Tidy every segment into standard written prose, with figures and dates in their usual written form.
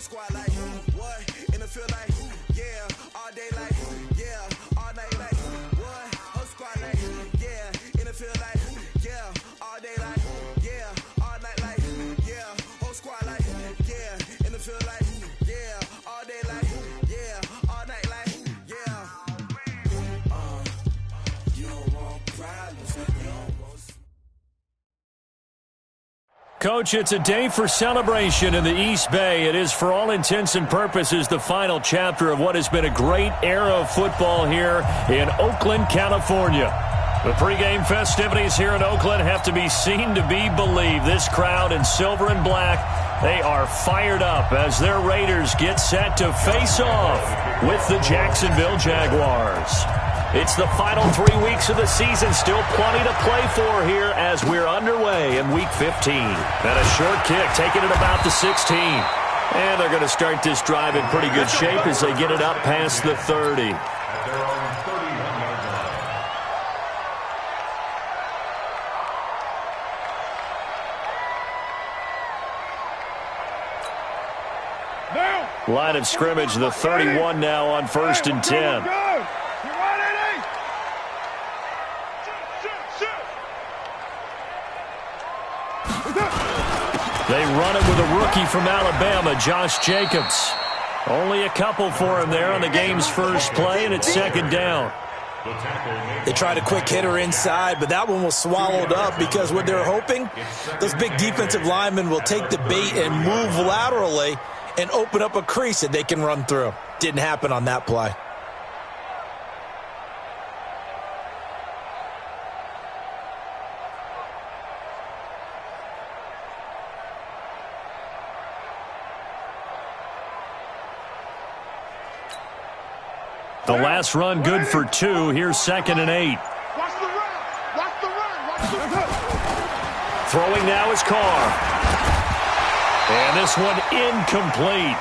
squad like, what? In the field like, yeah. All day like, yeah. All night like, what? Whole squad like, yeah. In the field like, yeah. All day like, yeah. All night like, yeah. Whole squad like, yeah. In the field like, yeah. All day like, yeah. All night like, yeah. You don't want problems, you don't want. Coach, it's a day for celebration in the East Bay. It is, for all intents and purposes, the final chapter of what has been a great era of football here in Oakland, California. The pregame festivities here in Oakland have to be seen to be believed. This crowd in silver and black, they are fired up as their Raiders get set to face off with the Jacksonville Jaguars. It's the final 3 weeks of the season. Still plenty to play for here as we're underway in Week 15. And a short kick, taking it about the 16. And they're going to start this drive in pretty good shape as they get it up past the 30. Line of scrimmage, the 31 now on 1st and 10. They run it with a rookie from Alabama, Josh Jacobs. Only a couple for him there on the game's first play, and it's 2nd down. They tried a quick hitter inside, but that one was swallowed up because what they're hoping, those big defensive linemen will take the bait and move laterally and open up a crease that they can run through. Didn't happen on that play. The last run good for 2. Here's 2nd and 8. Watch the run. Watch the run. Watch the run. Throwing now is Carr. And this one incomplete.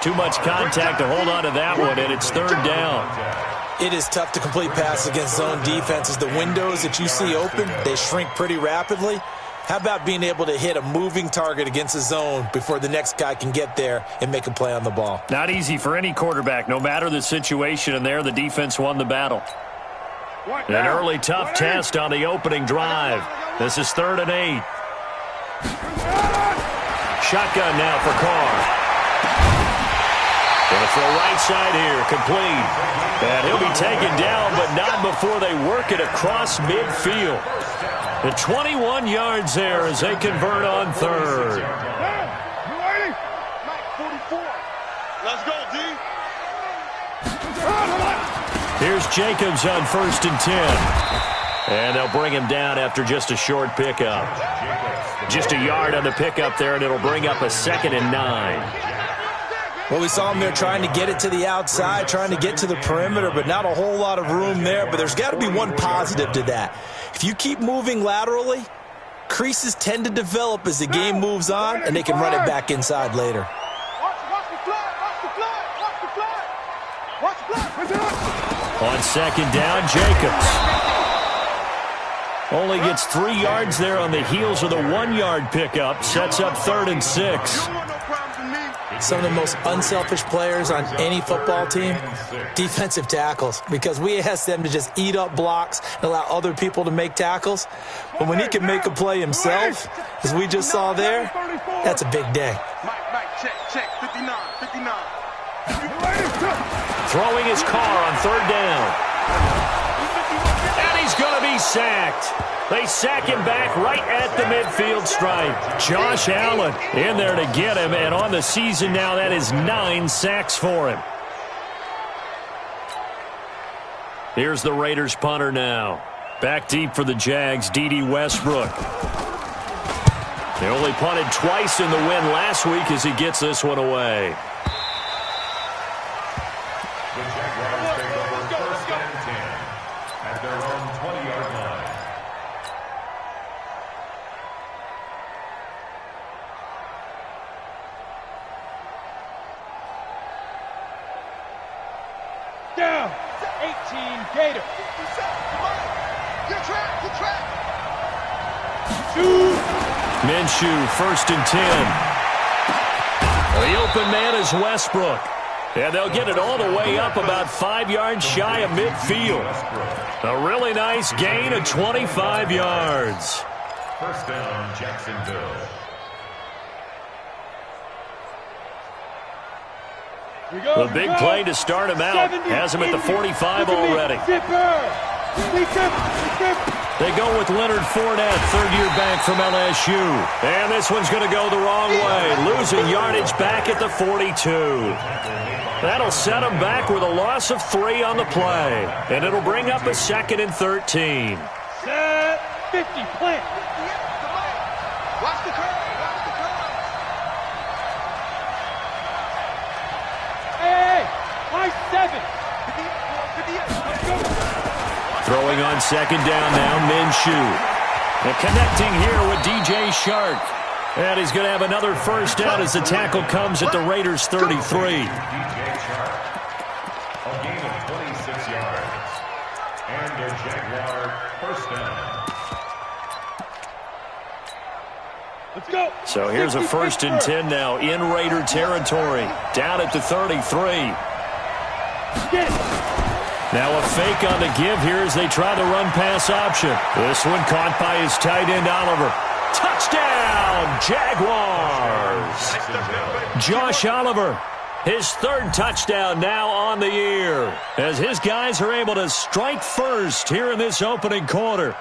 Too much contact to hold on to that one, and it's 3rd down. It is tough to complete passes against zone defenses. The windows that you see open, they shrink pretty rapidly. How about being able to hit a moving target against a zone before the next guy can get there and make a play on the ball? Not easy for any quarterback, no matter the situation, and there the defense won the battle. An early tough test on the opening drive. This is 3rd and 8. Shotgun now for Carr. Going to throw right side here, complete. And he'll be taken down, but not before they work it across midfield. The 21 yards there as they convert on 3rd. Let's go, D. Here's Jacobs on 1st and 10. And they'll bring him down after just a short pickup. Just a yard on the pickup there, and it'll bring up a 2nd and 9. Well, we saw him there trying to get it to the outside, trying to get to the perimeter, but not a whole lot of room there. But there's got to be one positive to that. If you keep moving laterally, creases tend to develop as the game moves on, and they can run it back inside later. Watch the flag. Watch the flag. Watch the flag. Watch the flag. On 2nd down, Jacobs. Only gets 3 yards there on the heels of the 1-yard pickup. Sets up 3rd and 6. Some of the most unselfish players on any football team, defensive tackles, because we ask them to just eat up blocks and allow other people to make tackles. But when he can make a play himself, as we just saw there, that's a big day. Check, 59. Throwing his Carr on 3rd down. And he's going to be sacked. They sack him back right at the midfield stripe. Josh Allen in there to get him, and on the season now, that is 9 sacks for him. Here's the Raiders punter now. Back deep for the Jags, D.D. Westbrook. They only punted twice in the win last week as he gets this one away. The Jaguars take over 1st and 10 at their own 20-yard line. Down. 18 Gator. Good track. Minshew, 1st and 10. Well, The open man is Westbrook. And they'll get it all the way up about 5 yards shy of midfield. A really nice gain of 25 yards. First down, Jacksonville. The big play to start him out. Has him at the 45 already. They go with Leonard Fournette, third-year back from LSU. And this one's going to go the wrong way, losing yardage back at the 42. That'll set him back with a loss of 3 on the play. And it'll bring up a 2nd and 13. Set 50, plant. Watch the curve. Hey, my 7. Throwing on 2nd down now, Minshew. And connecting here with DJ Shark. And he's going to have another first down as the tackle comes at the Raiders' 33. DJ Shark. A gain of 26 yards. And a Jaguar first down. Let's go. So here's a 1st and 10 now in Raider territory. Down at the 33. Get it. Now a fake on the give here as they try the run-pass option. This one caught by his tight end, Oliver. Touchdown, Jaguars! Josh Oliver, his 3rd touchdown now on the year, as his guys are able to strike first here in this opening quarter.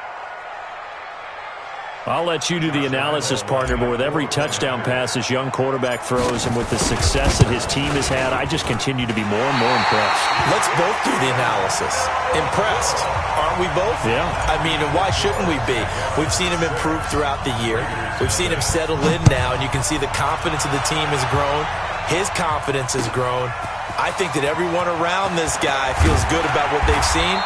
I'll let you do the analysis, partner, but with every touchdown pass this young quarterback throws and with the success that his team has had, I just continue to be more and more impressed. Let's both do the analysis. Impressed. Aren't we both? Yeah. I mean, and why shouldn't we be? We've seen him improve throughout the year. We've seen him settle in now, and you can see the confidence of the team has grown. His confidence has grown. I think that everyone around this guy feels good about what they've seen.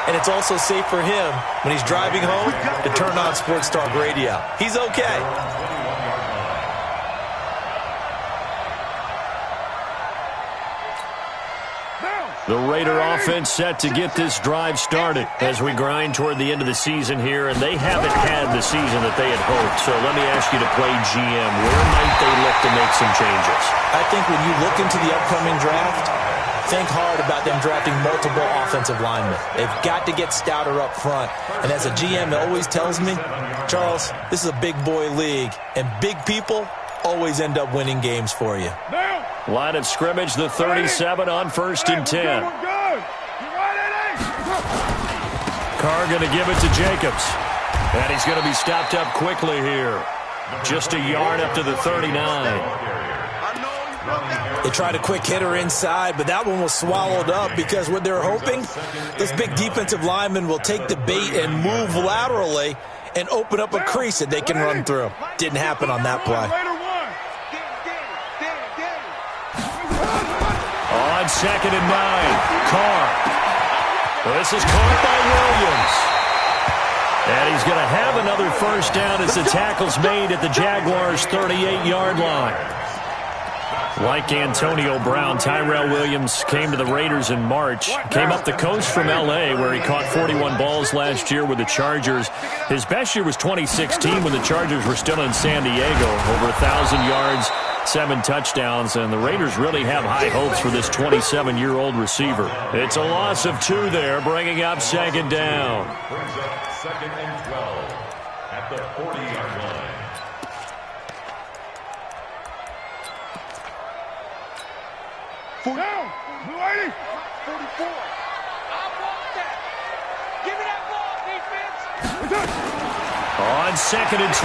And it's also safe for him when he's driving home to turn on Sports Talk Radio. He's okay. The Raider offense set to get this drive started as we grind toward the end of the season here, and they haven't had the season that they had hoped. So let me ask you to play GM. Where might they look to make some changes? I think when you look into the upcoming draft, think hard about them drafting multiple offensive linemen. They've got to get stouter up front. And as a GM that always tells me, Charles, this is a big boy league, and big people always end up winning games for you. Line of scrimmage, the 37 on 1st and 10. Carr going to give it to Jacobs. And he's going to be stopped up quickly here. Just a yard up to the 39. They tried a quick hitter inside, but that one was swallowed up because what they're hoping, this big defensive lineman will take the bait and move laterally and open up a crease that they can run through. Didn't happen on that play. On 2nd and 9, Carr. This is caught by Williams. And he's going to have another first down as the tackle's made at the Jaguars' 38-yard line. Like Antonio Brown, Tyrell Williams came to the Raiders in March. Came up the coast from L.A., where he caught 41 balls last year with the Chargers. His best year was 2016 when the Chargers were still in San Diego. Over 1,000 yards, 7 touchdowns, and the Raiders really have high hopes for this 27-year-old receiver. It's a loss of 2 there, bringing up 2nd down. Brings up 2nd and 12 at the 40-yard line. Down. 44. I want that. Give me that ball, defense. On 2nd and 12,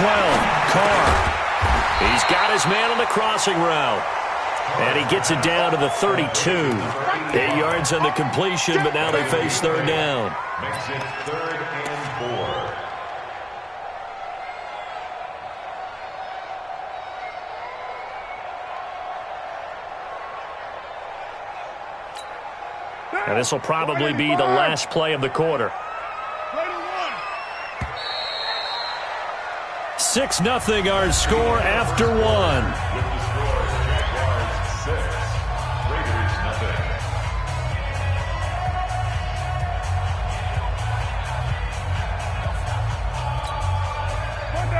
Carr. He's got his man on the crossing route. And he gets it down to the 32. 8 yards on the completion, but now they face 3rd down. Makes it 3rd and 4. And this will probably be the last play of the quarter. 6-0 our score after 1. With the score, Jaguars 6, Raiders 0.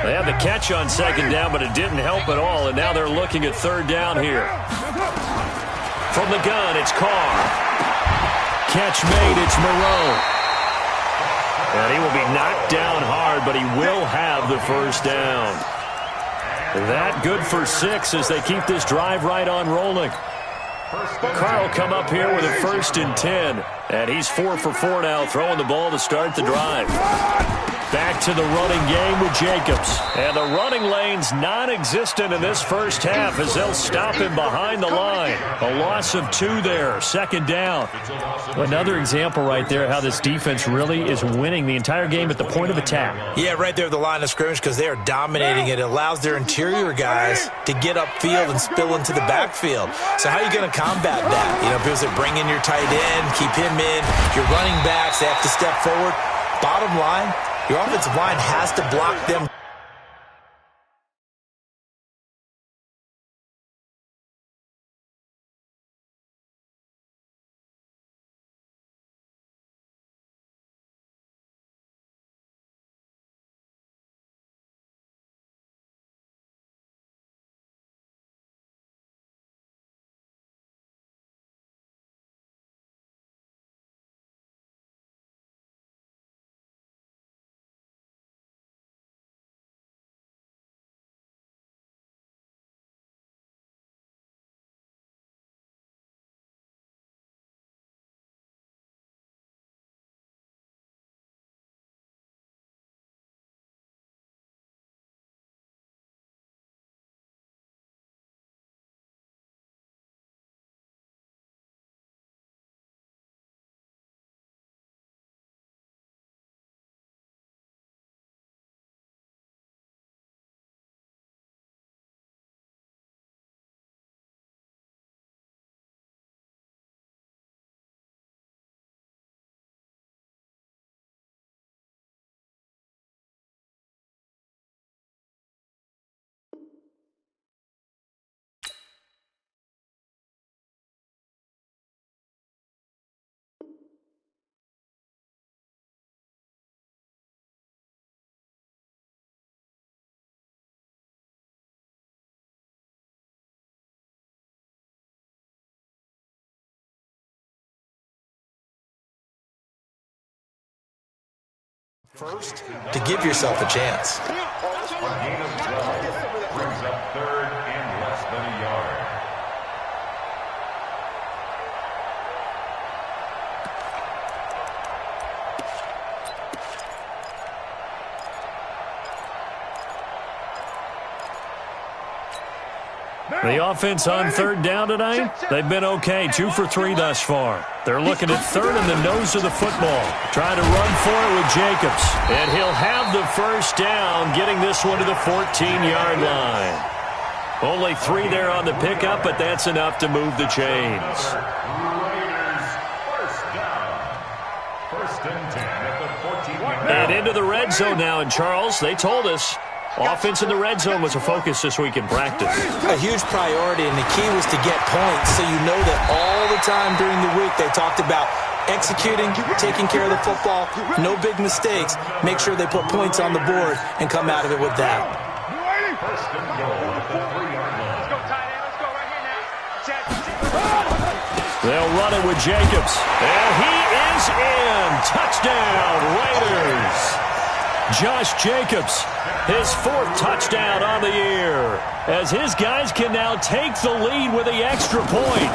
They have the catch on second down, but it didn't help at all, and now they're looking at third down here. From the gun, it's Carr. Catch made, it's Moreau. And he will be knocked down hard, but he will have the first down. That good for 6 as they keep this drive right on rolling. Carr will come up here with a 1st and 10. And he's 4 for 4 now, throwing the ball to start the drive. Back to the running game with Jacobs. And the running lane's non-existent in this first half as they'll stop him behind the line. A loss of 2 there, second down. Another example right there how this defense really is winning the entire game at the point of attack. Yeah, right there at the line of scrimmage because they are dominating it. It allows their interior guys to get upfield and spill into the backfield. So how are you going to combat that? You know, because they bring in your tight end, keep him in. Your running backs, they have to step forward. Bottom line, your offensive line has to block them. First, to give yourself a chance. A gain of 12 brings up 3rd and less than a yard. The offense on 3rd down tonight, they've been okay, 2 for 3 thus far. They're looking at 3rd in the nose of the football. Trying to run for it with Jacobs. And he'll have the first down, getting this one to the 14-yard line. Only 3 there on the pickup, but that's enough to move the chains. Raiders, first down. 1st and 10 at the 14-yard line. And into the red zone now, and Charles, they told us, offense in the red zone was a focus this week in practice. A huge priority, and the key was to get points. So you know that all the time during the week they talked about executing, taking care of the football, no big mistakes. Make sure they put points on the board and come out of it with that. 1st and goal at the 3-yard line. Let's go, tight end. Let's go right here now. Check. They'll run it with Jacobs. And he is in. Touchdown, Raiders. Josh Jacobs, his 4th touchdown on the year, as his guys can now take the lead with the extra point.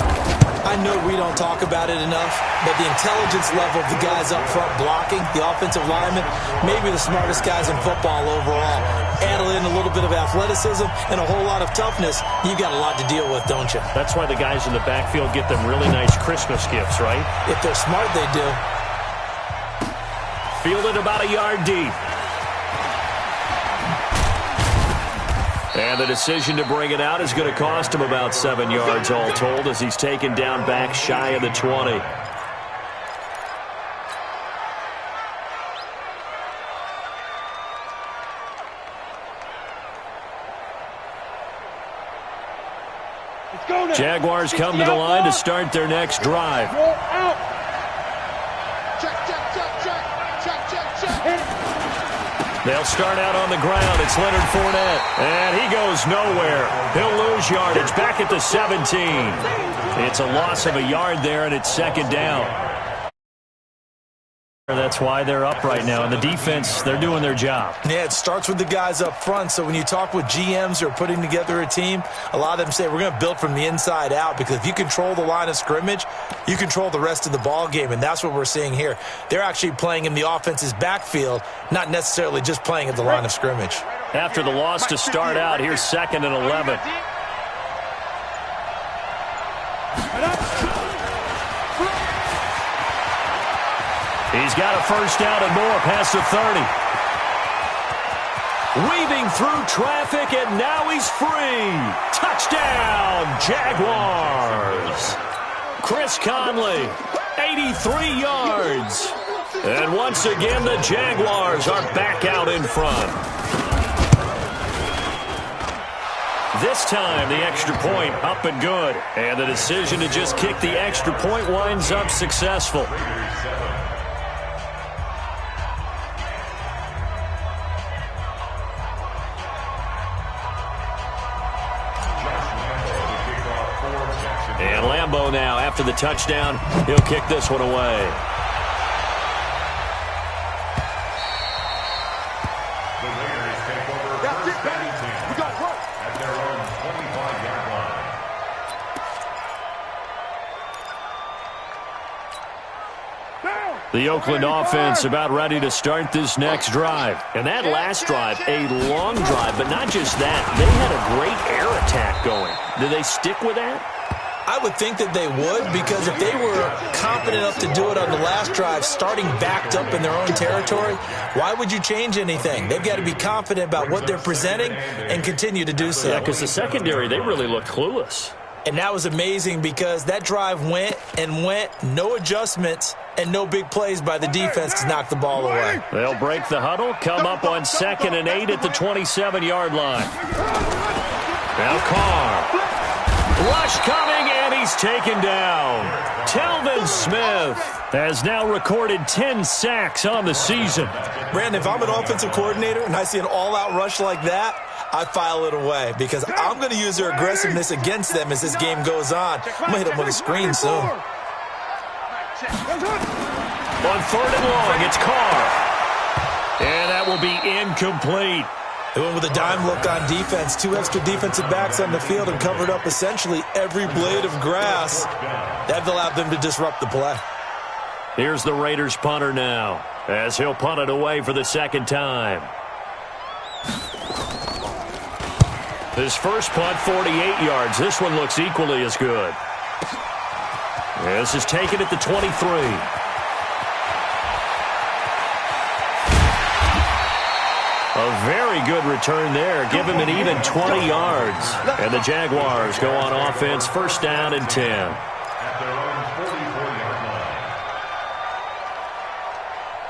I know we don't talk about it enough, but the intelligence level of the guys up front blocking, the offensive linemen, maybe the smartest guys in football overall. Add in a little bit of athleticism and a whole lot of toughness, you got a lot to deal with, don't you? That's why the guys in the backfield get them really nice Christmas gifts, right? If they're smart, they do. Fielded about a yard deep. And the decision to bring it out is going to cost him about 7 yards all told as he's taken down back shy of the 20. Jaguars come to the line to start their next drive. Check, check, check, check. Check, check, check. They'll start out on the ground. It's Leonard Fournette. And he goes nowhere. He'll lose yardage back at the 17. It's a loss of a yard there, and it's second down. That's why they're up right now. And the defense, they're doing their job. Yeah, it starts with the guys up front. So when you talk with GMs who are putting together a team, a lot of them say we're going to build from the inside out, because if you control the line of scrimmage, you control the rest of the ball game, and that's what we're seeing here. They're actually playing in the offense's backfield, not necessarily just playing at the line of scrimmage. After the loss to start out, here's 2nd and 11. He's got a first down and more past the 30. Weaving through traffic, and now he's free. Touchdown, Jaguars. Chris Conley, 83 yards. And once again, the Jaguars are back out in front. This time, the extra point up and good. And the decision to just kick the extra point winds up successful. And Lambeau now, after the touchdown, he'll kick this one away. The Raiders take over first and 10 We got work. at their own 25-yard line. The Oakland offense about ready to start this next drive. And that last drive, a long drive, but not just that. They had a great air attack going. Do they stick with that? I would think that they would, because if they were confident enough to do it on the last drive, starting backed up in their own territory, why would you change anything? They've got to be confident about what they're presenting and continue to do so. Yeah, because the secondary, they really looked clueless. And that was amazing, because that drive went and went, no adjustments, and no big plays by the defense to knock the ball away. They'll break the huddle, come up on 2nd and 8 at the 27-yard line. Now Carr. Rush coming, and he's taken down. Telvin Smith has now recorded 10 sacks on the season. Brandon, if I'm an offensive coordinator and I see an all-out rush like that, I file it away, because I'm going to use their aggressiveness against them as this game goes on. I'm going to hit them with a screen soon. On 3rd and long, it's Carr. And that will be incomplete. They went with a dime look on defense. 2 extra defensive backs on the field and covered up essentially every blade of grass. That allowed them to disrupt the play. Here's the Raiders punter now, as he'll punt it away for the second time. His first punt, 48 yards. This one looks equally as good. This is taken at the 23. A very good return there. Give him an even 20 yards. And the Jaguars go on offense, first down and 10. At their own 44-yard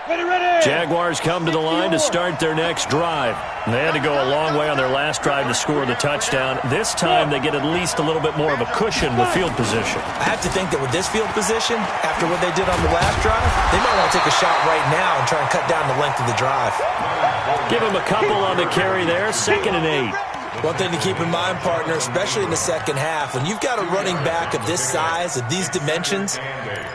line. Ready. Jaguars come to the line to start their next drive. They had to go a long way on their last drive to score the touchdown. This time they get at least a little bit more of a cushion with field position. I have to think that with this field position, after what they did on the last drive, they might want to take a shot right now and try and cut down the length of the drive. Give him a couple on the carry there, 2nd and 8. One thing to keep in mind, partner, especially in the second half, when you've got a running back of this size, of these dimensions,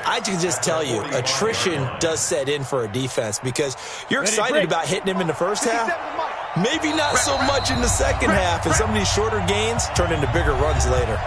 I can just tell you, attrition does set in for a defense, because you're excited about hitting him in the first half, maybe not so much in the second half, and some of these shorter gains turn into bigger runs later.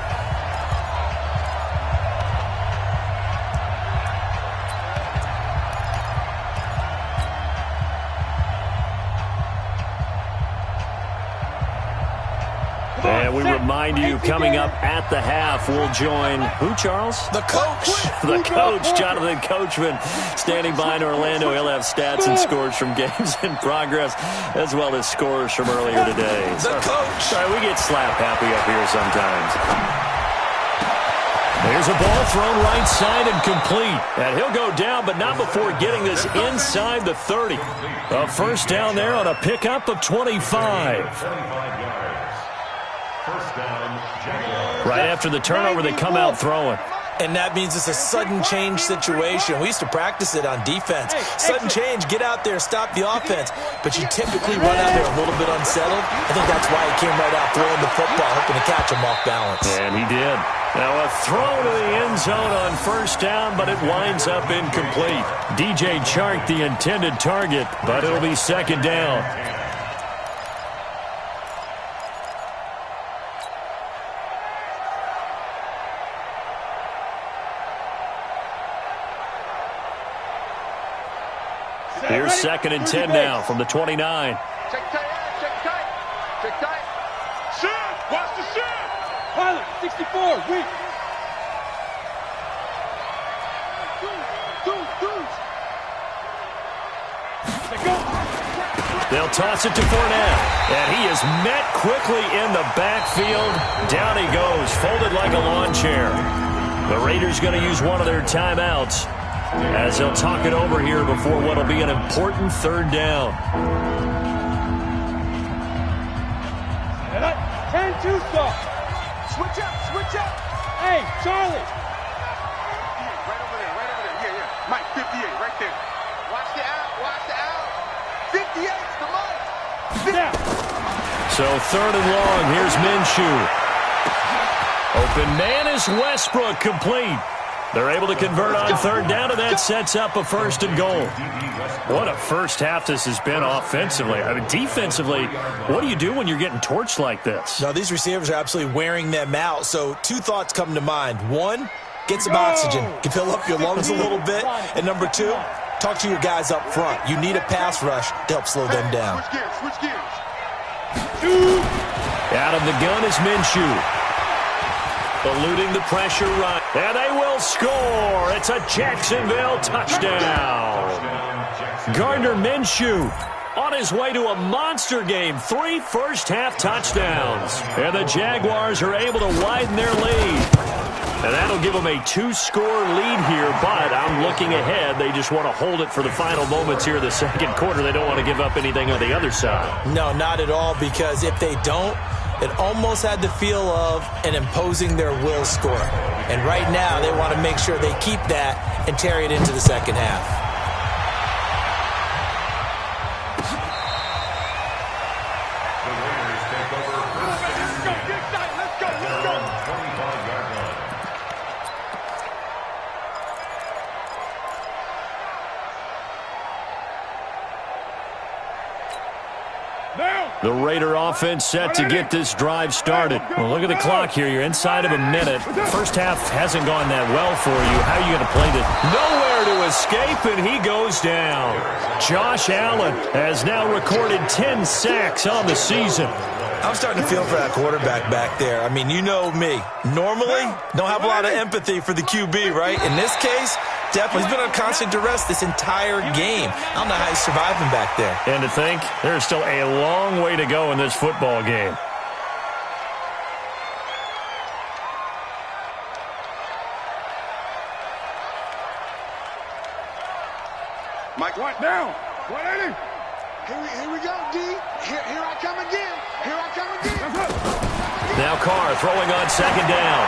And we remind you, coming up at the half, we'll join who, Charles? The coach. The coach, Jonathan Coachman, standing by in Orlando. He'll have stats and scores from games in progress, as well as scores from earlier today. The coach. Sorry, we get slap happy up here sometimes. There's a ball thrown right side and complete. And he'll go down, but not before getting this inside the 30. A first down there on a pickup of 25. First down, Jaguars. Right after the turnover, they come out throwing. And that means it's a sudden change situation. We used to practice it on defense. Sudden change, get out there, stop the offense. But you typically run out there a little bit unsettled. I think that's why he came right out throwing the football, hoping to catch him off balance. And he did. Now a throw to the end zone on first down, but it winds up incomplete. DJ Chark, the intended target, but it'll be second down. Here's second and 10 now from the 29. Check tight, check tight, check tight. Shoot! Watch the shoot! Pilot, 64, weak. They'll toss it to Fournette, and he is met quickly in the backfield. Down he goes, folded like a lawn chair. The Raiders going to use one of their timeouts as they'll talk it over here before what will be an important third down. 10-2 stop. Switch up, switch up. Hey, Charlie. Right over there, right over there. Yeah. Mike, 58, right there. Watch the out, watch the out. 58's the mark. Yeah. So third and long, here's Minshew. Open man is Westbrook, complete. They're able to convert on third down, and that sets up a first and goal. What a first half this has been offensively. I mean, defensively, what do you do when you're getting torched like this? No, these receivers are absolutely wearing them out. So two thoughts come to mind. One, get some oxygen. You can fill up your lungs a little bit. And number two, talk to your guys up front. You need a pass rush to help slow them down. Switch gears, switch gears. Out of the gun is Minshew. Eluding the pressure run. And they will score. It's a Jacksonville touchdown. Gardner Minshew on his way to a monster game. 3 first-half touchdowns. And the Jaguars are able to widen their lead. And that'll give them a 2-score lead here, but I'm looking ahead. They just want to hold it for the final moments here of the second quarter. They don't want to give up anything on the other side. No, not at all, because if they don't, it almost had the feel of an imposing their will score. And right now, they want to make sure they keep that and carry it into the second half. The Raider offense set to get this drive started. Well, look at the clock here. You're inside of a minute. First half hasn't gone that well for you. How are you going to play this? Nowhere to escape, and he goes down. Josh Allen has now recorded 10 sacks on the season. I'm starting to feel for that quarterback back there. I mean, you know me. Normally, don't have a lot of empathy for the QB, right? In this case, definitely. He's been on constant duress this entire game. I don't know how he's surviving back there. And to think, there's still a long way to go in this football game. Mike, what down? 180. Here we go, D. Here I come again. Here I come again. Now Carr throwing on second down.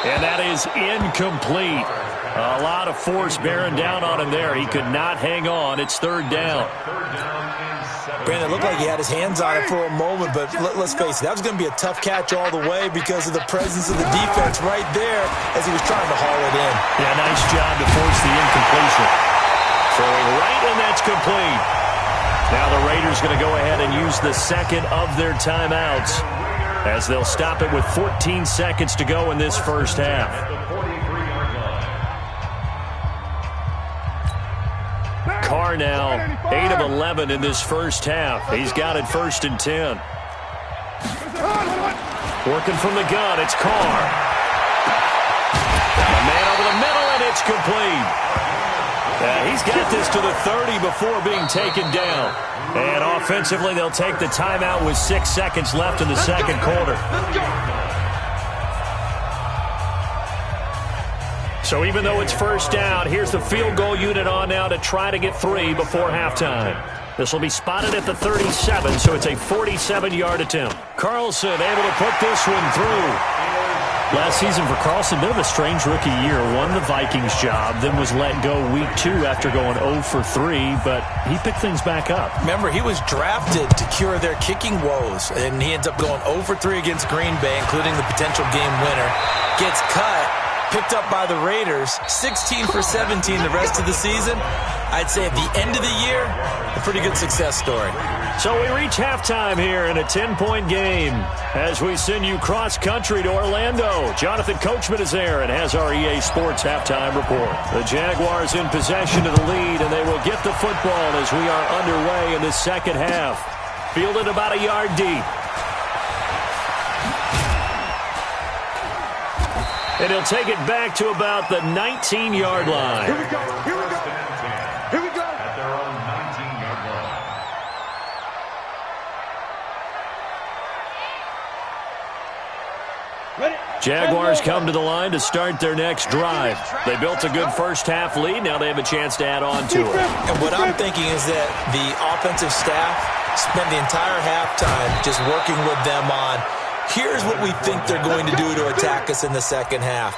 And that is incomplete. A lot of force bearing down on him there. He could not hang on. It's third down. Brandon, it looked like he had his hands on it for a moment, but let's face it, that was going to be a tough catch all the way because of the presence of the defense right there as he was trying to haul it in. Yeah, nice job to force the incompletion. Throwing right, and that's complete. Now the Raiders going to go ahead and use the second of their timeouts as they'll stop it with 14 seconds to go in this first half. Carr now 8 of 11 in this first half. He's got it first and 10. Working from the gun, it's Carr. A man over the middle, and it's complete. He's got this to the 30 before being taken down. And offensively, they'll take the timeout with 6 seconds left in the second quarter. So even though it's first down, here's the field goal unit on now to try to get 3 before halftime. This will be spotted at the 37, so it's a 47-yard attempt. Carlson able to put this one through. Last season for Carlson, bit of a strange rookie year. Won the Vikings job, then was let go week 2 after going 0 for 3, but he picked things back up. Remember, he was drafted to cure their kicking woes, and he ends up going 0 for 3 against Green Bay, including the potential game winner. Gets cut, picked up by the Raiders, 16 for 17 the rest of the season. I'd say at the end of the year, a pretty good success story. So we reach halftime here in a 10-point game as we send you cross-country to Orlando. Jonathan Coachman is there and has our EA Sports halftime report. The Jaguars in possession of the lead, and they will get the football as we are underway in the second half. Fielded about a yard deep. And he'll take it back to about the 19-yard line. Here we go. Here we go. Here we go. At their own 19-yard line. Jaguars come to the line to start their next drive. They built a good first-half lead. Now they have a chance to add on to it. And what I'm thinking is that the offensive staff spent the entire halftime just working with them on, here's what we think they're going to do to attack us in the second half.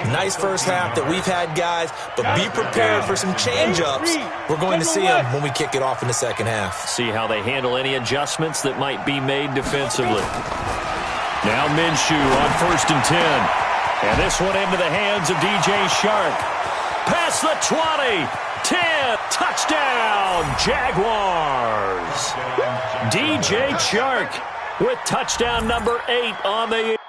Nice first half that we've had, guys, but be prepared for some change-ups. We're going to see them when we kick it off in the second half. See how they handle any adjustments that might be made defensively. Now Minshew on 1st and 10. And this one into the hands of DJ Shark. Past the 20. 10. Touchdown, Jaguars. DJ Shark with touchdown number 8 on the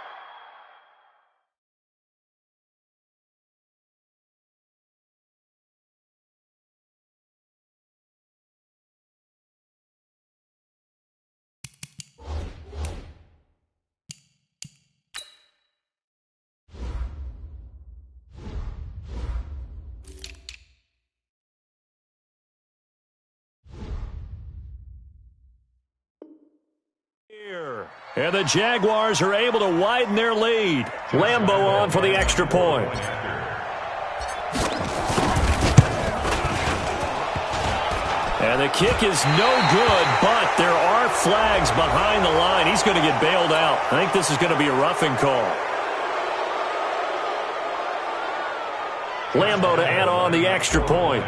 and the Jaguars are able to widen their lead. Lambeau on for the extra point. And the kick is no good, but there are flags behind the line. He's going to get bailed out. I think this is going to be a roughing call. Lambeau to add on the extra point.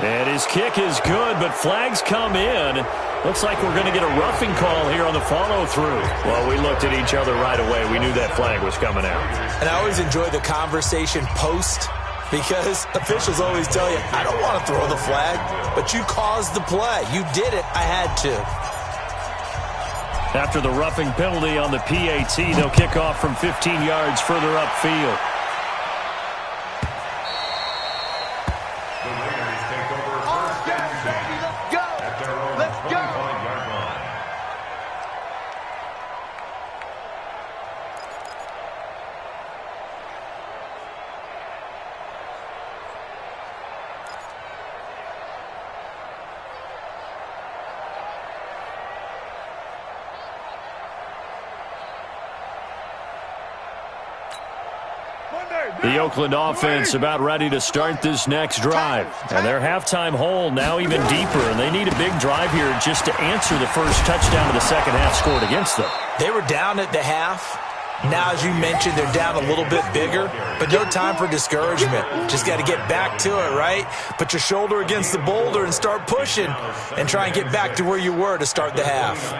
And his kick is good, but flags come in. Looks like we're going to get a roughing call here on the follow-through. Well, we looked at each other right away. We knew that flag was coming out. And I always enjoy the conversation post, because officials always tell you, I don't want to throw the flag, but you caused the play. You did it. I had to. After the roughing penalty on the PAT, they'll kick off from 15 yards further upfield. The Oakland offense about ready to start this next drive. And their halftime hole now even deeper, and they need a big drive here just to answer the first touchdown of the second half scored against them. They were down at the half. Now, as you mentioned, they're down a little bit bigger, but no time for discouragement. Just got to get back to it, right? Put your shoulder against the boulder and start pushing and try and get back to where you were to start the half.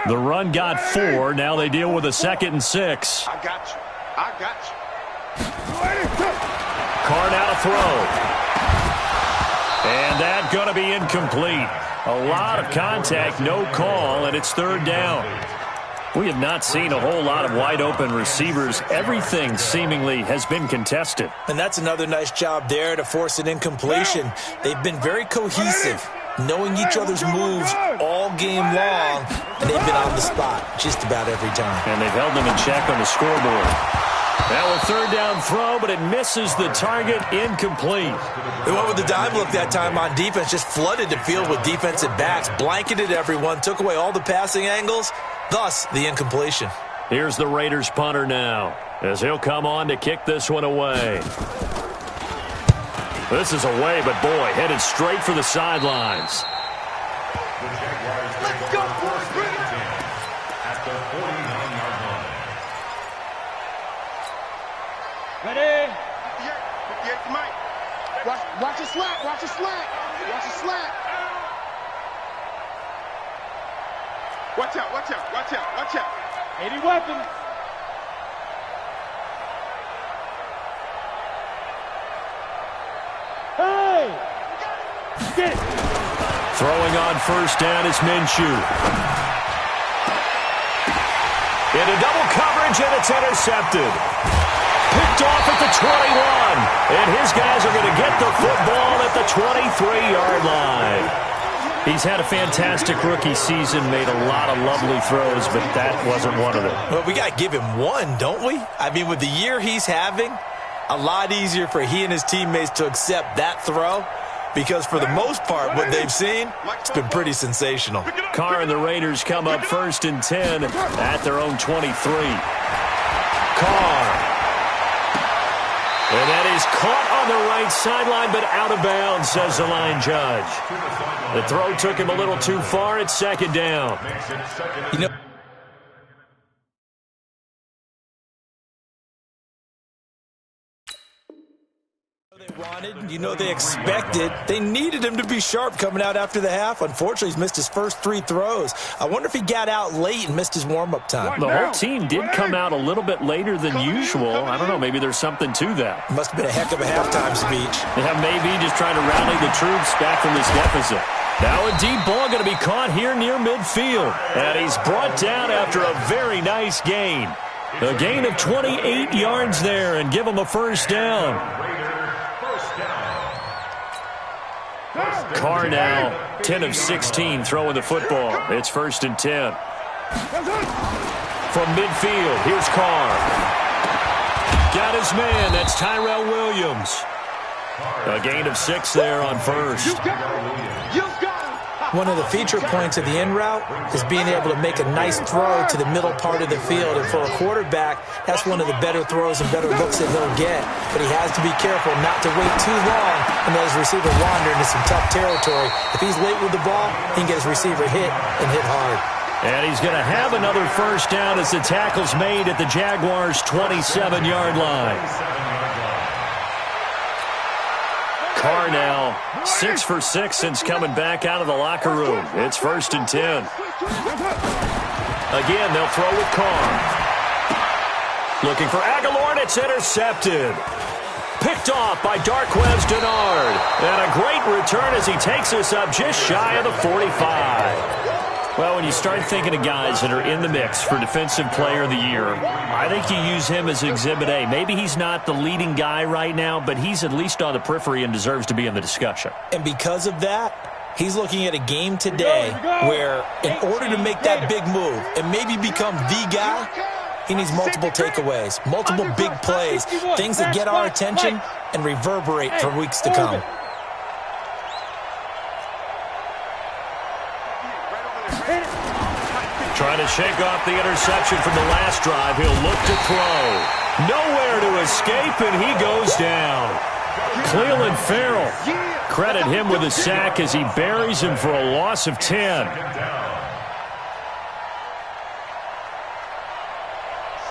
The run got 4. Now they deal with a 2nd and 6. I got you. I got you. Carr now to throw. And that going to be incomplete. A lot of contact, no call, and it's 3rd down. We have not seen a whole lot of wide-open receivers. Everything seemingly has been contested. And that's another nice job there to force an incompletion. They've been very cohesive, knowing each other's moves all game long, and they've been on the spot just about every time. And they've held them in check on the scoreboard. Now a third down throw, but it misses the target, incomplete. They went with the dime look that time on defense, just flooded the field with defensive backs, blanketed everyone, took away all the passing angles, thus the incompletion. Here's the Raiders punter now, as he'll come on to kick this one away. This is away, but boy, headed straight for the sidelines. Let's go, boys. Bring it. At the 49-yard line. Ready? 58 to Mike. Watch your slack. Watch your slack. Watch your slack. Watch out. Watch out. Watch out. Watch out. 80 weapons. Hey! Get it. Throwing on first down is Minshew. Into double coverage, and it's intercepted. Picked off at the 21. And his guys are going to get the football at the 23-yard line. He's had a fantastic rookie season, made a lot of lovely throws, but that wasn't one of them. Well, we got to give him one, don't we? I mean, with the year he's having, a lot easier for he and his teammates to accept that throw, because for the most part, what they've seen, it's been pretty sensational. Carr and the Raiders come up 1st and 10 at their own 23. Carr. And that is caught on the right sideline, but out of bounds, says the line judge. The throw took him a little too far. It's 2nd down. You know, they expected. They needed him to be sharp coming out after the half. Unfortunately, he's missed his first 3 throws. I wonder if he got out late and missed his warm-up time. The whole team did come out a little bit later than usual. I don't know, maybe there's something to that. Must have been a heck of a halftime speech. Yeah, maybe just trying to rally the troops back from this deficit. Now a deep ball going to be caught here near midfield. And he's brought down after a very nice gain. A gain of 28 yards there, and give him a first down. Carr now 10 of 16 throwing the football. It's 1st and 10. From midfield, here's Carr. Got his man. That's Tyrell Williams. A gain of 6 there on first. One of the feature points of the in route is being able to make a nice throw to the middle part of the field. And for a quarterback, that's one of the better throws and better looks that he'll get. But he has to be careful not to wait too long and let his receiver wander into some tough territory. If he's late with the ball, he can get his receiver hit and hit hard. And he's going to have another first down as the tackle's made at the Jaguars' 27-yard line. Carr now 6 for 6 since coming back out of the locker room. It's 1st and 10. Again, they'll throw with Carr. Looking for Aguilar, and it's intercepted. Picked off by Darquez Denard. And a great return as he takes us up just shy of the 45. Well, when you start thinking of guys that are in the mix for Defensive Player of the Year, I think you use him as Exhibit A. Maybe he's not the leading guy right now, but he's at least on the periphery and deserves to be in the discussion. And because of that, he's looking at a game today where in order to make that big move and maybe become the guy, he needs multiple takeaways, multiple big plays, things that get our attention and reverberate for weeks to come. Trying to shake off the interception from the last drive. He'll look to throw. Nowhere to escape, and he goes down. Cleveland Farrell. Credit him with a sack as he buries him for a loss of 10.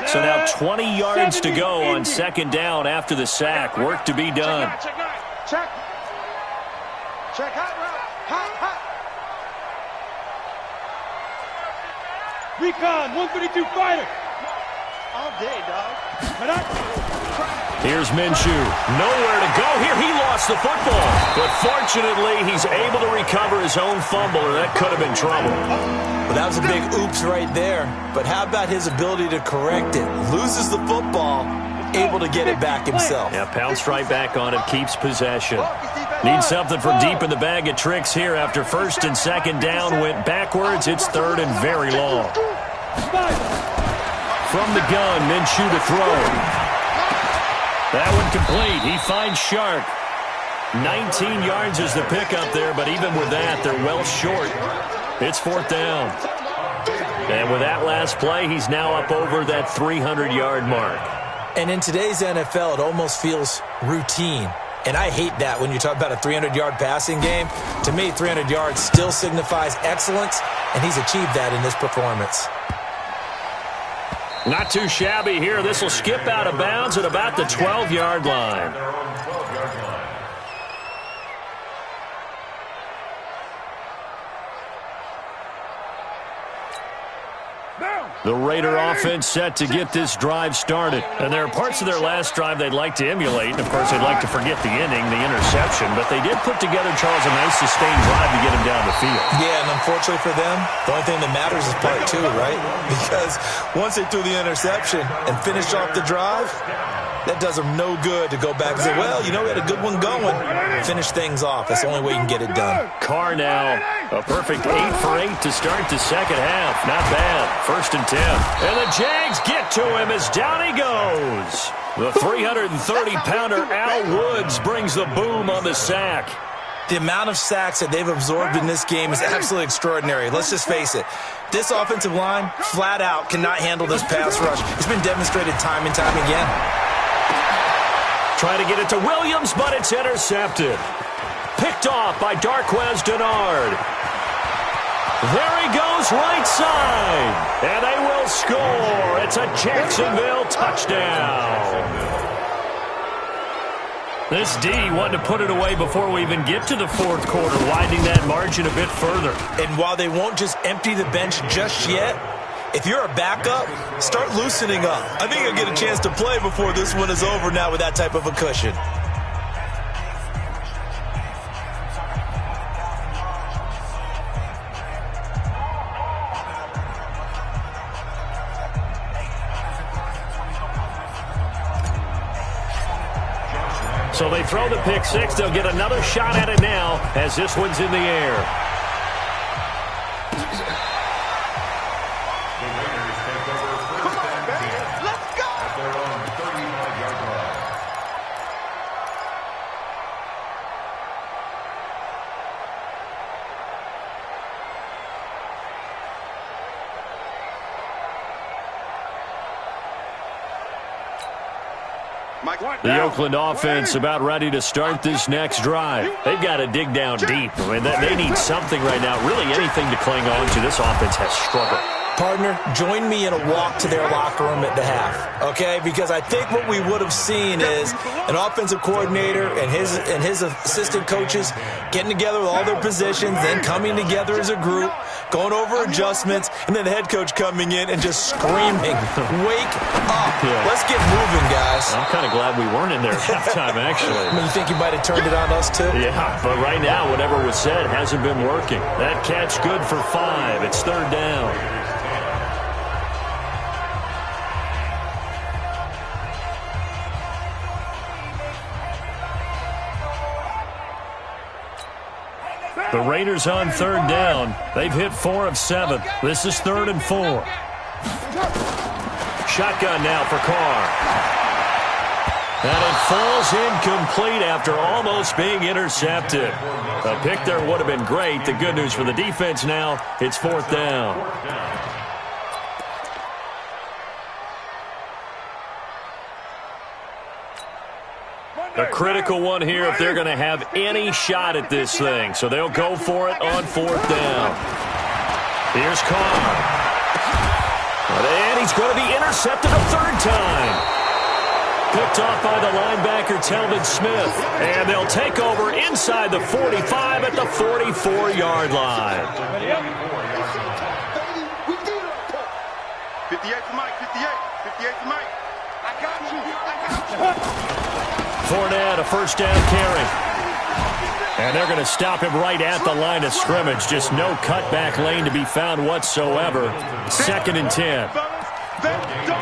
So now 20 yards to go on 2nd down after the sack. Work to be done. Check. Hot route. Hot. Recon, 152 fighter. All day, dog. Here's Minshew. Nowhere to go here. He lost the football. But fortunately, he's able to recover his own fumble, or that could have been trouble. Well, that was a big oops right there. But how about his ability to correct it? Loses the football, able to get it back himself. Yeah, pounced right back on it, keeps possession. Needs something from deep in the bag of tricks here after 1st and 2nd down. Went backwards. It's 3rd and very long. From the gun, Minshew to throw. That one complete. He finds Shark. 19 yards is the pickup there, but even with that, they're well short. It's 4th down. And with that last play, he's now up over that 300-yard mark. And in today's NFL, it almost feels routine. And I hate that when you talk about a 300-yard passing game. To me, 300 yards still signifies excellence, and he's achieved that in this performance. Not too shabby here. This will skip out of bounds at about the 12-yard line. The Raider offense set to get this drive started. And there are parts of their last drive they'd like to emulate. And, of course, they'd like to forget the inning, the interception. But they did put together, Charles, a nice sustained drive to get him down the field. Yeah, and unfortunately for them, the only thing that matters is part 2, right? Because once they threw the interception and finished off the drive, that does them no good to go back and say, well, you know, we had a good one going. Finish things off. That's the only way you can get it done. Carr now, a perfect 8 for 8 to start the second half. Not bad. 1st and 10. And the Jags get to him as down he goes. The 330-pounder Al Woods brings the boom on the sack. The amount of sacks that they've absorbed in this game is absolutely extraordinary. Let's just face it. This offensive line, flat out, cannot handle this pass rush. It's been demonstrated time and time again. Trying to get it to Williams, but it's intercepted. Picked off by Darquez Denard. There he goes right side. And they will score. It's a Jacksonville touchdown. This D wanted to put it away before we even get to the 4th quarter, widening that margin a bit further. And while they won't just empty the bench just yet, if you're a backup, start loosening up. I think you'll get a chance to play before this one is over now with that type of a cushion. So they throw the pick 6. They'll get another shot at it now as this one's in the air. The Oakland offense about ready to start this next drive. They've got to dig down deep. I mean, they need something right now, really anything to cling on to. This offense has struggled. Partner, join me in a walk to their locker room at the half, okay? Because I think what we would have seen is an offensive coordinator and his assistant coaches getting together with all their positions, then coming together as a group, going over adjustments, and then the head coach coming in and just screaming, wake up. Yeah. Let's get moving, guys. I'm kind of glad we weren't in there at halftime, actually. I mean, you think you might have turned it on us, too? Yeah, but right now, whatever was said hasn't been working. That catch good for 5. It's 3rd down. The Raiders on 3rd down. They've hit 4 of 7. This is 3rd and 4. Shotgun now for Carr. And it falls incomplete after almost being intercepted. A pick there would have been great. The good news for the defense now, it's 4th down. A critical one here if they're going to have any shot at this thing. So they'll go for it on 4th down. Here's Carr. And he's going to be intercepted a 3rd time. Picked off by the linebacker, Telvin Smith. And they'll take over inside the 45 at the 44-yard line. 58 for Mike, 58 for Mike. I got you. Fournette, a 1st down carry. And they're going to stop him right at the line of scrimmage. Just no cutback lane to be found whatsoever. 2nd and 10.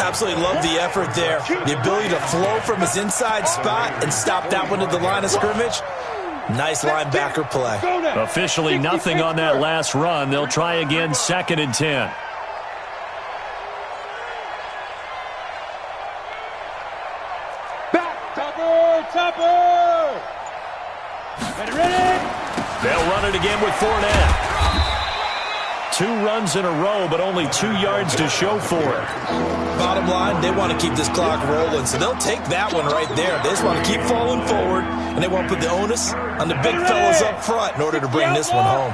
Absolutely love the effort there. The ability to flow from his inside spot and stop that one at the line of scrimmage. Nice linebacker play. Officially nothing on that last run. They'll try again, 2nd and 10. They'll run it again with Fournette. 2 runs in a row, but only 2 yards to show for it. Bottom line, they want to keep this clock rolling, so they'll take that one right there. They just want to keep falling forward, and they want to put the onus on the big fellas up front in order to bring this one home.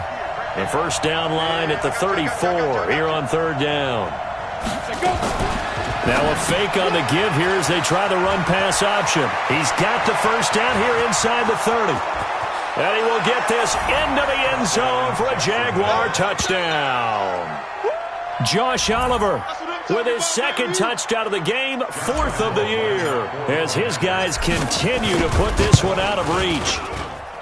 The first down line at the 34 here on 3rd down. Now a fake on the give here as they try the run-pass option. He's got the first down here inside the 30. And he will get this into the end zone for a Jaguar touchdown. Josh Oliver with his 2nd touchdown of the game, 4th of the year, as his guys continue to put this one out of reach.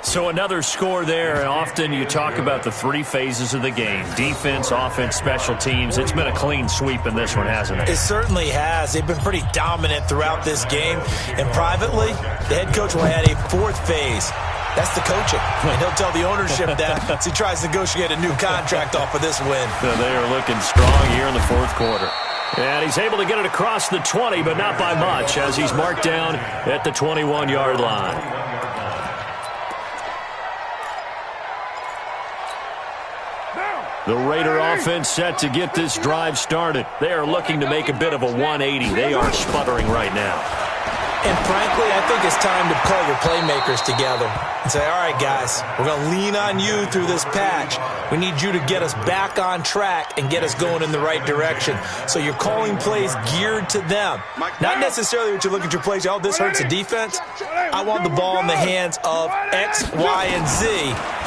So another score there. Often you talk about the 3 phases of the game: defense, offense, special teams. It's been a clean sweep in this one, hasn't it? It certainly has. They've been pretty dominant throughout this game. And privately, the head coach will add a 4th phase. That's the coaching. And he'll tell the ownership that as he tries to negotiate a new contract off of this win. So they are looking strong here in the 4th quarter. And he's able to get it across the 20, but not by much, as he's marked down at the 21-yard line. The Raider offense set to get this drive started. They are looking to make a bit of a 180. They are sputtering right now. And frankly, I think it's time to call your playmakers together and say, all right, guys, we're going to lean on you through this patch. We need you to get us back on track and get us going in the right direction. So you're calling plays geared to them. Not necessarily what you look at your plays, oh, this hurts the defense. I want the ball in the hands of X, Y, and Z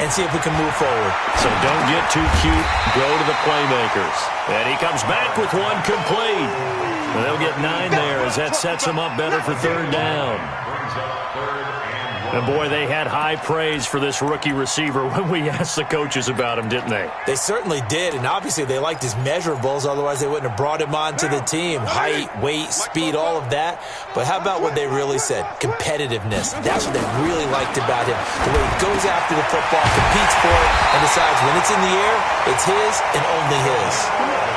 and see if we can move forward. So don't get too cute. Go to the playmakers. And he comes back with one complete. And they'll get 9 there as that sets them up better for 3rd down. And, boy, they had high praise for this rookie receiver when we asked the coaches about him, didn't they? They certainly did, and obviously they liked his measurables. Otherwise, they wouldn't have brought him onto the team. Height, weight, speed, all of that. But how about what they really said? Competitiveness. That's what they really liked about him. The way he goes after the football, competes for it, and decides when it's in the air, it's his and only his.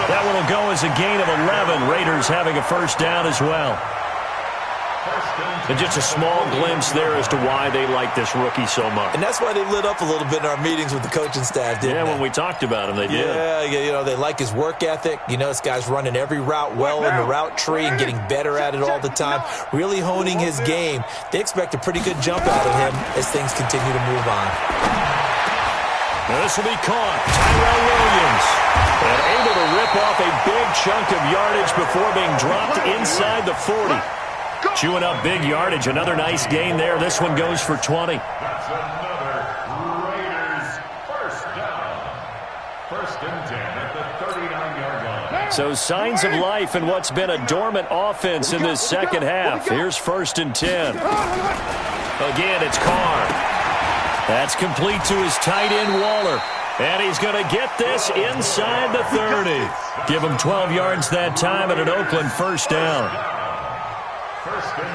That one will go as a gain of 11. Raiders having a first down as well. And just a small glimpse there as to why they like this rookie so much. And that's why they lit up a little bit in our meetings with the coaching staff, didn't they? Yeah, when we talked about him, they did. Yeah, you know, they like his work ethic. You know, this guy's running every route well in the route tree and getting better at it all the time, really honing his game. They expect a pretty good jump out of him as things continue to move on. Now this will be caught. Tyrell Williams. And able to rip off a big chunk of yardage before being dropped inside the 40. Chewing up big yardage. Another nice gain there. This one goes for 20. That's another Raiders first down. 1st and 10 at the 39-yard line. So signs of life in what's been a dormant offense in this second half. Here's 1st and 10. Again, it's Carr. That's complete to his tight end, Waller. And he's going to get this inside the 30. Give him 12 yards that time at an Oakland first down.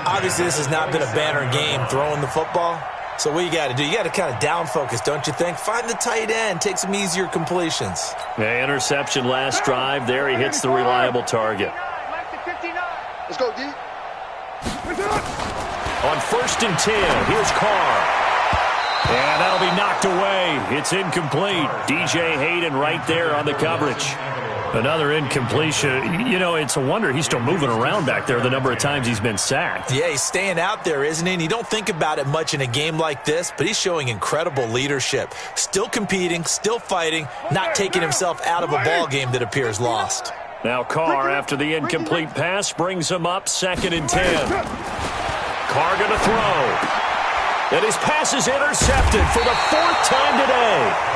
Obviously, this has not been a banner game throwing the football. So what you got to do, you got to kind of down focus, don't you think? Find the tight end, take some easier completions. Yeah, interception last drive. There he hits the reliable target. Let's go, D. On 1st and 10, here's Carr. And that'll be knocked away. It's incomplete. DJ Hayden right there on the coverage. Another incompletion. You know, it's a wonder he's still moving around back there the number of times he's been sacked. Yeah, he's staying out there, isn't he? And you don't think about it much in a game like this, but he's showing incredible leadership. Still competing, still fighting, not taking himself out of a ball game that appears lost. Now Carr, after the incomplete pass, brings him up 2nd and 10. Carr going to throw. And his pass is intercepted for the 4th time today.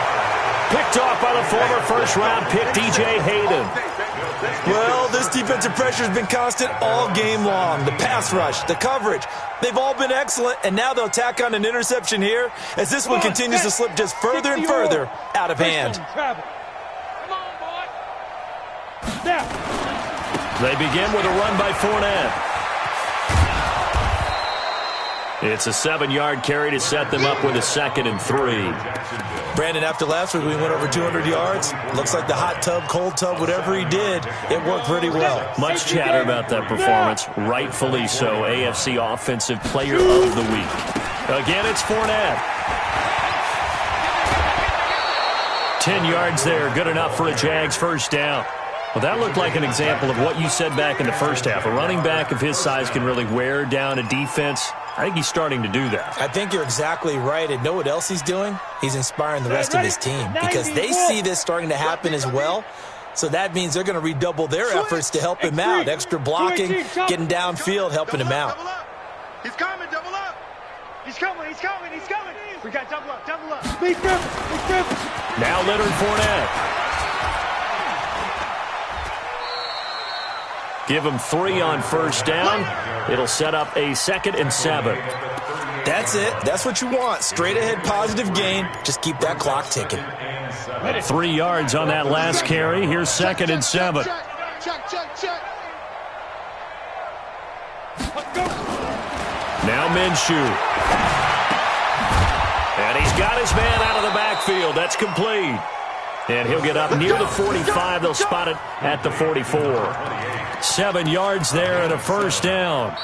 Picked off by the former first-round pick, DJ Hayden. Well, this defensive pressure has been constant all game long. The pass rush, the coverage, they've all been excellent, and now they'll tack on an interception here as this one continues to slip just further and further out of hand. They begin with a run by Fournette. It's a 7-yard carry to set them up with a 2nd and 3. Brandon, after last week, we went over 200 yards. Looks like the hot tub, cold tub, whatever he did, it worked pretty well. Much chatter about that performance. Rightfully so. AFC Offensive Player of the Week. Again, it's Fournette. 10 yards there, good enough for a Jags first down. Well, that looked like an example of what you said back in the first half. A running back of his size can really wear down a defense. I think he's starting to do that. I think you're exactly right. And know what else he's doing? He's inspiring the rest of his team because they see this starting to happen as well. So that means they're going to redouble their efforts to help him out. Extra blocking, getting downfield, helping him out. He's coming, double up. He's coming. We got double up. Now Leonard Fournette. Give him 3 on first down. It'll set up a 2nd and 7. That's it. That's what you want. Straight ahead positive gain. Just keep that clock ticking. 3 yards on that last carry. Here's 2nd and 7. Check. Now Minshew. And he's got his man out of the backfield. That's complete. And he'll get up near the 45. They'll spot it at the 44. 7 yards there and a first down.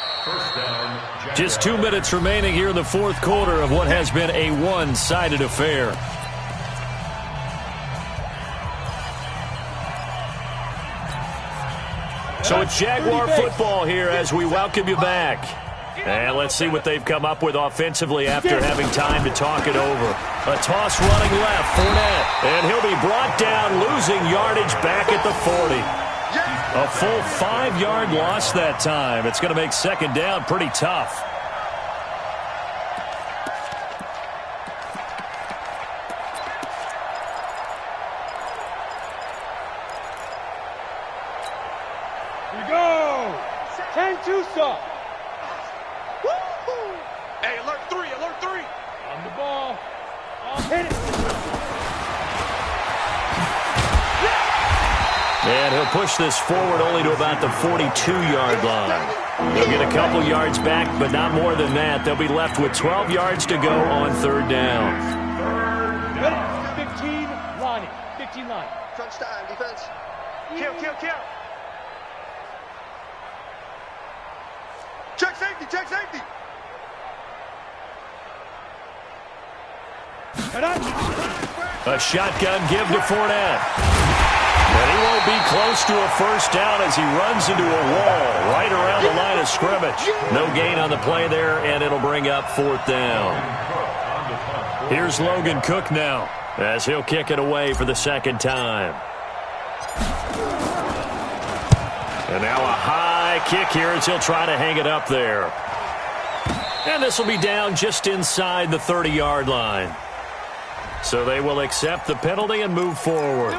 Just 2 minutes remaining here in the fourth quarter of what has been a one-sided affair. So it's Jaguar football here as we welcome you back. And let's see what they've come up with offensively after having time to talk it over. A toss running left, Fournette. And he'll be brought down, losing yardage back at the 40. A full 5-yard loss that time. It's going to make second down pretty tough. Here we go. 10-2 stop. Hey, alert 3. On the ball. Hit it. And he'll push this forward only to about the 42-yard line. He'll get a couple yards back, but not more than that. They'll be left with 12 yards to go on third down. 15 line. Crunch time, defense. Kill. Check safety. A shotgun give to Fournette. And he won't be close to a first down as he runs into a wall right around the line of scrimmage. No gain on the play there, and it'll bring up fourth down. Here's Logan Cook now as he'll kick it away for the second time. And now a high kick here as he'll try to hang it up there. And this will be down just inside the 30-yard line. So they will accept the penalty and move forward.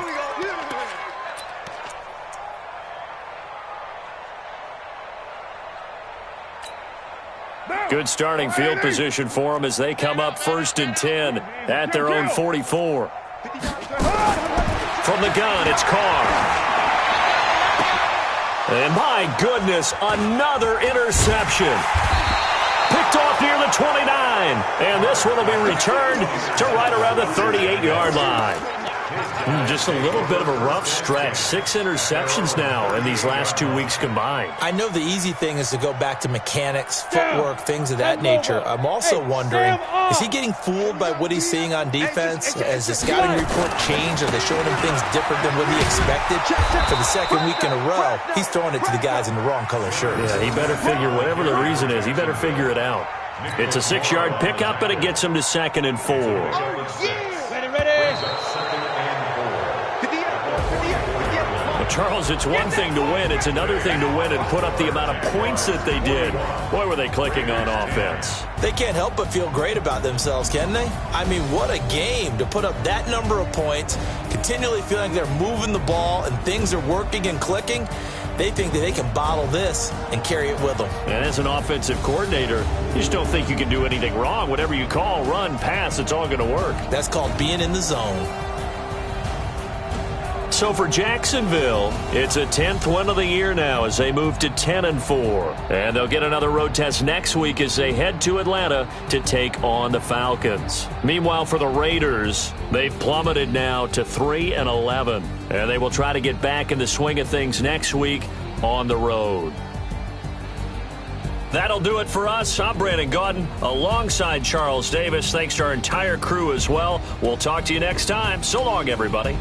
Good starting field position for them as they come up 1st and 10 at their own 44. From the gun, it's Carr. And my goodness, another interception. Picked off near the 29. And this one will be returned to right around the 38-yard line. Just a little bit of a rough stretch. 6 interceptions now in these last 2 weeks combined. I know the easy thing is to go back to mechanics, footwork, things of that nature. I'm also wondering, is he getting fooled by what he's seeing on defense? Has the scouting report changed? Are they showing him things different than what he expected? For the second week in a row, he's throwing it to the guys in the wrong color shirts. Yeah, he better figure, whatever the reason is, he better figure it out. It's a 6-yard pickup, but it gets him to 2nd and 4. Well, Charles, it's one thing to win. It's another thing to win and put up the amount of points that they did. Boy, were they clicking on offense. They can't help but feel great about themselves, can they? I mean, what a game to put up that number of points, continually feeling they're moving the ball and things are working and clicking. They think that they can bottle this and carry it with them. And as an offensive coordinator, you just don't think you can do anything wrong. Whatever you call, run, pass, it's all going to work. That's called being in the zone. So for Jacksonville, it's a 10th win of the year now as they move to 10 and 4. And they'll get another road test next week as they head to Atlanta to take on the Falcons. Meanwhile, for the Raiders, they've plummeted now to 3 and 11. And they will try to get back in the swing of things next week on the road. That'll do it for us. I'm Brandon Gaudin alongside Charles Davis. Thanks to our entire crew as well. We'll talk to you next time. So long, everybody.